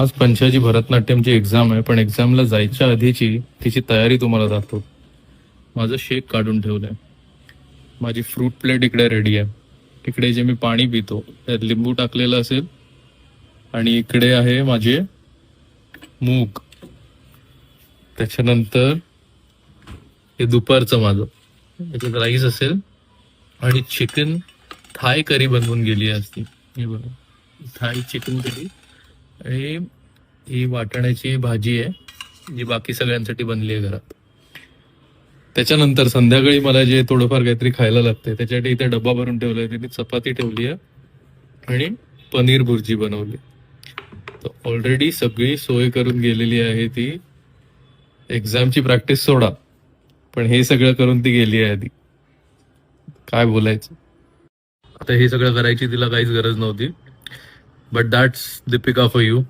आज पंचाची भरतनाट्यमची एक्झाम आहे, पण एक्झामला जायच्या आधीची तिची तयारी तुम्हाला दाखवतो. माझं शेक काढून ठेवलंय, माझी फ्रूट प्लेट इकडे रेडी आहे. इकडे जे मी पाणी पितो त्यात लिंबू टाकलेलं असेल, आणि इकडे आहे माझे मूग. त्याच्यानंतर हे दुपारचं माझं याच्यात राईस असेल, आणि चिकन थाय करी बनवून गेली असती. हे बघा, थाय चिकन करी. आणि ही वाटाण्याची भाजी आहे जी बाकी सगळ्यांसाठी बनली आहे घरात. त्याच्यानंतर संध्याकाळी मला जे थोडंफार काहीतरी खायला लागते त्याच्यासाठी इथे डब्बा भरून ठेवलाय. तिने चपाती ठेवली आहे आणि पनीर भुर्जी बनवली. तर ऑलरेडी सगळी सोय करून गेलेली आहे ती. एक्झामची प्रॅक्टिस सोडा, पण हे सगळं करून ती गेली आहे आधी. काय बोलायचं. आता हे सगळं करायची तिला काहीच गरज नव्हती. But that's Deepika for you.